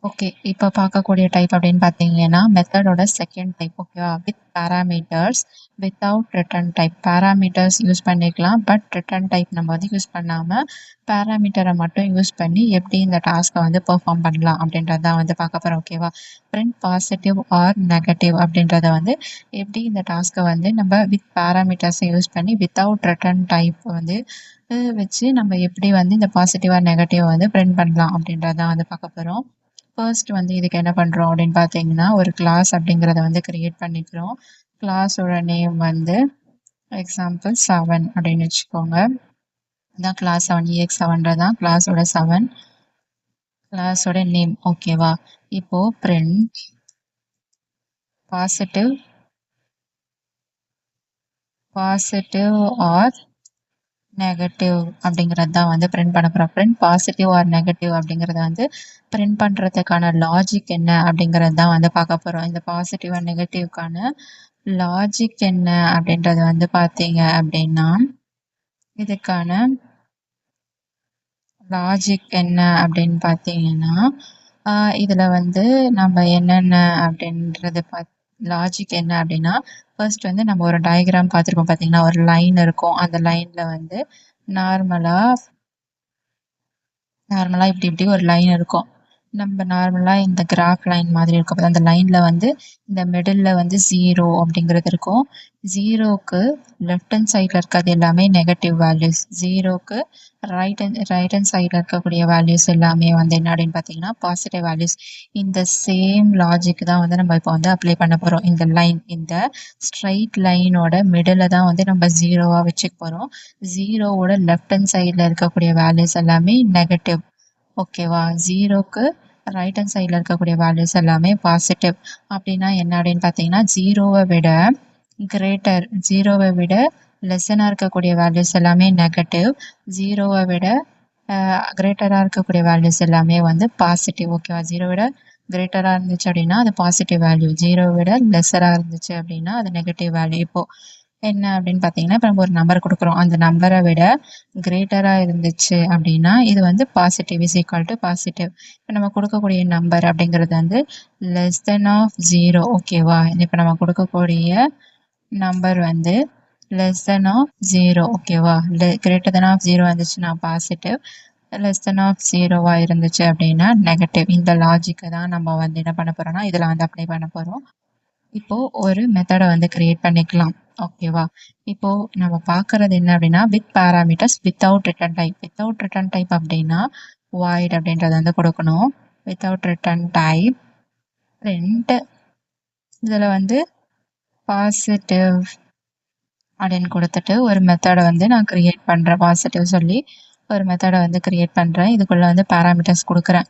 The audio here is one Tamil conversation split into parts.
ஓகே. இப்ப பார்க்கக்கூடிய டைப் அப்படின்னு பார்த்தீங்கன்னா, மெத்தடோட செகண்ட் டைப் ஓகேவா? With parameters, without return type. Parameters use பண்ணிக்கலாம். பட் ரிட்டர்ன் டைப் நம்ம வந்து யூஸ் பண்ணாம, பாராமீட்டர மட்டும் யூஸ் பண்ணி எப்படி இந்த டாஸ்க்க வந்து பெர்ஃபார்ம் பண்ணலாம் அப்படின்றது தான் வந்து பார்க்க போறோம் ஓகேவா? பிரிண்ட் பாசிட்டிவ் ஆர் நெகட்டிவ் அப்படின்றத வந்து எப்படி இந்த டாஸ்க்க வந்து நம்ம வித் பாராமீட்டர்ஸ யூஸ் பண்ணி வித்தவுட் ரிட்டர்ன் டைப் வந்து வச்சு நம்ம எப்படி வந்து இந்த பாசிட்டிவ் ஆர் நெகட்டிவ் வந்து பிரிண்ட் பண்ணலாம் அப்படின்றத தான் வந்து பார்க்க போறோம். ஃபர்ஸ்ட் வந்து இதுக்கு என்ன பண்ணுறோம் அப்படின்னு பார்த்தீங்கன்னா ஒரு கிளாஸ் அப்படிங்கிறத வந்து கிரியேட் பண்ணிக்கிறோம். கிளாஸோட நேம் வந்து எக்ஸாம்பிள் 7 அப்படின்னு வச்சுக்கோங்க. இதான் கிளாஸ் 7 EX7 தான் கிளாஸோட 7 கிளாஸோட நேம் ஓகேவா? இப்போ பிரிண்ட் பாசிட்டிவ் ஆர் நெகட்டிவ் அப்படிங்கிறது தான் வந்து பிரிண்ட் பண்ண போகிறோம். பிரிண்ட் பாசிட்டிவ் ஆர் நெகட்டிவ் அப்படிங்கிறத வந்து பிரிண்ட் பண்ணுறதுக்கான லாஜிக் என்ன அப்படிங்கிறது தான் வந்து பார்க்க போகிறோம். இந்த பாசிட்டிவ் அண்ட் நெகட்டிவ்க்கான லாஜிக் என்ன அப்படின்றது வந்து பார்த்தீங்க அப்படின்னா, இதுக்கான லாஜிக் என்ன அப்படின்னு பார்த்தீங்கன்னா, இதில் வந்து நம்ம என்னென்ன அப்படின்றது லாஜிக் என்ன அப்படின்னா, ஃபர்ஸ்ட் வந்து நம்ம ஒரு டயக்ராம் பார்த்துருப்போம் பார்த்தீங்கன்னா, ஒரு லைன் இருக்கும். அந்த லைனில் வந்து நார்மலா இப்படி இப்படி ஒரு லைன் இருக்கும். நம்ம நார்மலா இந்த கிராஃப் லைன் மாதிரி இருக்கும். அப்ப அந்த லைன்ல வந்து இந்த மிடில்ல வந்து 0 அப்படிங்கிறது இருக்கும். 0க்கு லெஃப்ட் ஹேண்ட் சைட்ல இருக்கிறது எல்லாமே நெகட்டிவ் வேல்யூஸ். 0க்கு ரைட் ஹேண்ட் சைட்ல இருக்கக்கூடிய வேல்யூஸ் எல்லாமே வந்து என்ன அப்படின்னு பார்த்தீங்கன்னா பாசிட்டிவ் வேல்யூஸ். இந்த சேம் லாஜிக் தான் வந்து நம்ம இப்போ வந்து அப்ளை பண்ண போறோம். இந்த ஸ்ட்ரைட் லைனோட மிடில் தான் வந்து நம்ம 0வா வச்சுக்க போறோம். 0வோட லெஃப்ட் ஹேண்ட் சைட்ல இருக்கக்கூடிய வேல்யூஸ் எல்லாமே நெகட்டிவ். ஓகேவா? 0க்கு ரைட் ஹேண்ட் சைடில் இருக்கக்கூடிய வேல்யூஸ் எல்லாமே பாசிட்டிவ். அப்படின்னா என்ன அப்படின்னு பார்த்தீங்கன்னா 0வை விட லெஸ்ஸனாக இருக்கக்கூடிய வேல்யூஸ் எல்லாமே நெகட்டிவ். 0வை விட கிரேட்டராக இருக்கக்கூடிய வேல்யூஸ் எல்லாமே வந்து பாசிட்டிவ். ஓகேவா? 0 விட கிரேட்டராக இருந்துச்சு அப்படின்னா அது பாசிட்டிவ் வேல்யூ. 0 விட லெஸ்ஸராக இருந்துச்சு அப்படின்னா அது நெகட்டிவ் வேல்யூ. இப்போ என்ன அப்படின்னு பார்த்தீங்கன்னா, இப்போ நம்ம ஒரு நம்பர் கொடுக்குறோம். அந்த நம்பரை விட கிரேட்டராக இருந்துச்சு அப்படின்னா இது வந்து positive is equal to positive. இப்போ நம்ம கொடுக்கக்கூடிய நம்பர் அப்படிங்கிறது வந்து லெஸ் தென் ஆஃப் 0 ஓகேவா? இப்போ நம்ம கொடுக்கக்கூடிய நம்பர் வந்து லெஸ் தென் ஆஃப் 0 ஓகேவா? கிரேட்டர் தென் ஆஃப் 0 இருந்துச்சுன்னா பாசிட்டிவ், லெஸ் தென் ஆஃப் 0வா இருந்துச்சு அப்படின்னா நெகட்டிவ். இந்த லாஜிக்கை தான் நம்ம வந்து என்ன பண்ண போறோம்னா இதில் வந்து அப்ளை பண்ண போகிறோம். இப்போ ஒரு மெத்தடை வந்து கிரியேட் பண்ணிக்கலாம் ஓகேவா? இப்போ நம்ம பார்க்கறது என்ன அப்படின்னா with parameters without return type. Without return type அப்படின்னா வாய்ட் அப்படின்றத வந்து கொடுக்கணும். வித்தவுட் ரிட்டர்ன் டைப் பிரிண்ட் இதில் வந்து பாசிட்டிவ் அப்படின்னு கொடுத்துட்டு ஒரு மெத்தடை வந்து நான் கிரியேட் பண்ணுறேன். பாசிட்டிவ் சொல்லி ஒரு மெத்தடை வந்து கிரியேட் பண்ணுறேன். இதுக்குள்ளே வந்து பாராமீட்டர்ஸ் கொடுக்குறேன்.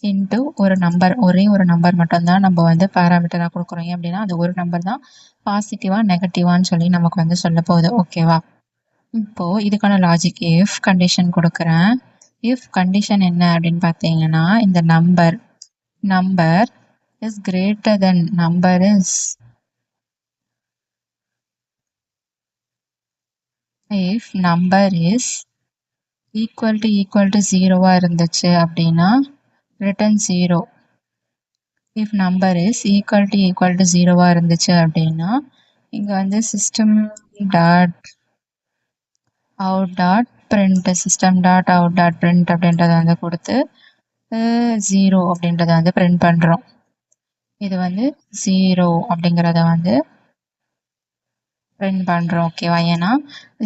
இன்ட்டு ஒரு நம்பர், ஒரே ஒரு நம்பர் மட்டும்தான் நம்ம வந்து பாராமீட்டராக கொடுக்குறோம். ஏன் அப்படின்னா அது ஒரு நம்பர் தான் பாசிட்டிவா நெகட்டிவான்னு சொல்லி நமக்கு வந்து சொல்ல போகுது ஓகேவா? இப்போ இதுக்கான லாஜிக் இஃப் கண்டிஷன் கொடுக்குறேன். இஃப் கண்டிஷன் என்ன அப்படின்னு பார்த்தீங்கன்னா இந்த number is greater than if number is equal to 0வா இருந்துச்சு அப்படின்னா return 0. if number is equal to 0வா இருந்துச்சு அப்படின்னா இங்க வந்து system dot out dot print அப்படின்றத வந்து கொடுத்து 0 அப்படின்றத வந்து print பண்றோம். இது வந்து 0 அப்படிங்கிறத வந்து பிரிண்ட் பண்ணுறோம் ஓகேவா? ஏன்னா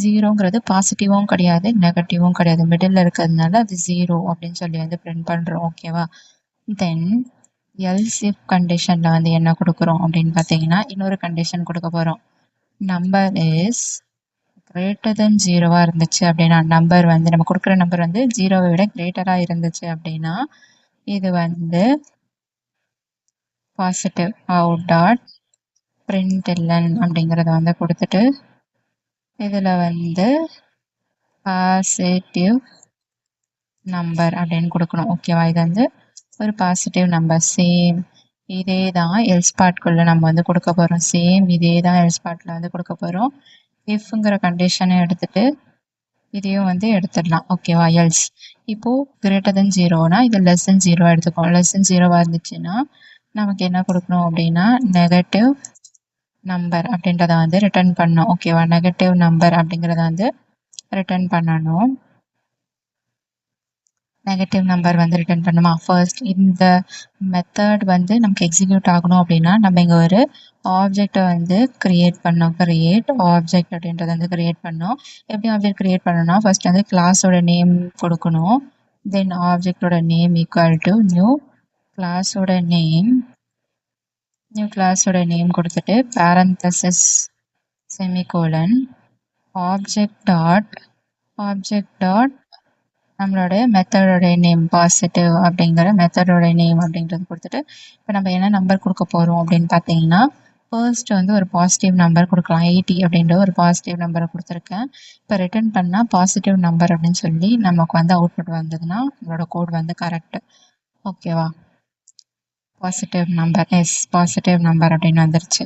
0ங்கிறது பாசிட்டிவும் கிடையாது நெகட்டிவும் கிடையாது, மிடில் இருக்கிறதுனால அது 0 அப்படின்னு சொல்லி வந்து பிரிண்ட் பண்ணுறோம் ஓகேவா? தென் எல்ஸ் இஃப் கண்டிஷனில் வந்து என்ன கொடுக்குறோம் அப்படின்னு பார்த்தீங்கன்னா இன்னொரு கண்டிஷன் கொடுக்க போகிறோம். நம்பர் இஸ் கிரேட்டர் தென் 0வா இருந்துச்சு அப்படின்னா நம்பர் வந்து நம்ம கொடுக்குற நம்பர் வந்து 0வை விட கிரேட்டராக இருந்துச்சு அப்படின்னா இது வந்து பாசிட்டிவ் அவுட் டாட் println அப்படிங்கிறத வந்து கொடுத்துட்டு இதில் வந்து பாசிட்டிவ் நம்பர் அப்படின்னு கொடுக்கணும் ஓகேவா? இது வந்து ஒரு பாசிட்டிவ் நம்பர். சேம் இதே தான் எல்ஸ் பார்ட்குள்ளே நம்ம வந்து கொடுக்க போகிறோம். இதே தான் எல்ஸ் பார்ட்டில் வந்து கொடுக்க போகிறோம். இஃப்ங்கிற கண்டிஷனை எடுத்துட்டு இதையும் வந்து எடுத்துடலாம். ஓகேவா? எல்ஸ் இப்போ கிரேட்டர் தென் ஜீரோனா இது லெஸ் தென் ஜீரோ எடுத்துக்கோம். லெஸ் தென் ஜீரோவாக இருந்துச்சுன்னா நமக்கு என்ன கொடுக்கணும் அப்படின்னா நெகட்டிவ் நம்பர் அப்படின்றத வந்து ரிட்டர்ன் பண்ணணும். ஓகேவா? நெகட்டிவ் நம்பர் அப்படிங்கிறத வந்து ரிட்டர்ன் பண்ணணும். நெகட்டிவ் நம்பர் வந்து ரிட்டர்ன் பண்ணுமா? ஃபர்ஸ்ட் இந்த மெத்தட் வந்து நமக்கு எக்ஸிக்யூட் ஆகணும் அப்படின்னா நம்ம இங்கே ஒரு ஆப்ஜெக்டை வந்து கிரியேட் பண்ணோம். கிரியேட் ஆப்ஜெக்ட் அப்படின்றத வந்து கிரியேட் பண்ணோம். எப்படி ஆப்ஜெக்ட் கிரியேட் பண்ணணும்னா ஃபர்ஸ்ட் வந்து கிளாஸோட நேம் கொடுக்கணும். தென் ஆப்ஜெக்டோட நேம் ஈக்குவல் டு நியூ கிளாஸோட நேம் கொடுத்துட்டு பேரந்தசிஸ் செமிகோலன் ஆப்ஜெக்ட் டாட் நம்மளுடைய மெத்தடோடைய நேம் பாசிட்டிவ் அப்படிங்கிற மெத்தடோடைய நேம் அப்படின்றது கொடுத்துட்டு இப்போ நம்ம என்ன நம்பர் கொடுக்க போகிறோம் அப்படின்னு பார்த்தீங்கன்னா ஃபர்ஸ்ட் வந்து ஒரு பாசிட்டிவ் நம்பர் கொடுக்கலாம். 80 அப்படின்ற ஒரு பாசிட்டிவ் நம்பரை கொடுத்துருக்கேன். இப்போ ரிட்டர்ன் பண்ணால் பாசிட்டிவ் நம்பர் அப்படின்னு சொல்லி நமக்கு வந்து அவுட்புட் வந்ததுன்னா நம்மளோட கோட் வந்து கரெக்ட். ஓகேவா? பாசிட்டிவ் நம்பர் பாசிட்டிவ் நம்பர் அப்படின்னு வந்துருச்சு.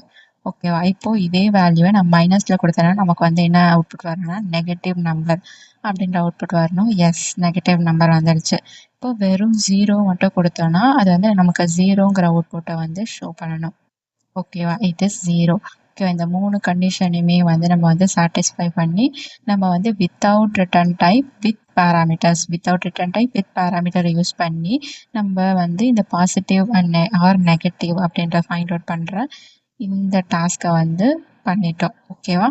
ஓகேவா? இப்போ இதே வேல்யூவை நம்ம மைனஸில் கொடுத்தோன்னா நமக்கு வந்து என்ன அவுட்புட் வரணும்னா நெகட்டிவ் நம்பர் அப்படின்ற அவுட்புட் வரணும். எஸ், நெகட்டிவ் நம்பர் வந்துருச்சு. இப்போ வெறும் ஜீரோ மட்டும் கொடுத்தோன்னா அது வந்து நமக்கு ஜீரோங்கிற அவுட்புட்டை வந்து ஷோ பண்ணணும். ஓகேவா? It is zero. ஓகேவா? இந்த 3 கண்டிஷனையுமே வந்து நம்ம வந்து சாட்டிஸ்ஃபை பண்ணி நம்ம வந்து without return type with parameter use பண்ணி நம்ம வந்து இந்த பாசிட்டிவ் அண்ட் ஆர் நெகட்டிவ் அப்படின்ற ஃபைண்ட் அவுட் பண்ணுற இந்த டாஸ்க்கை வந்து பண்ணிட்டோம். ஓகேவா?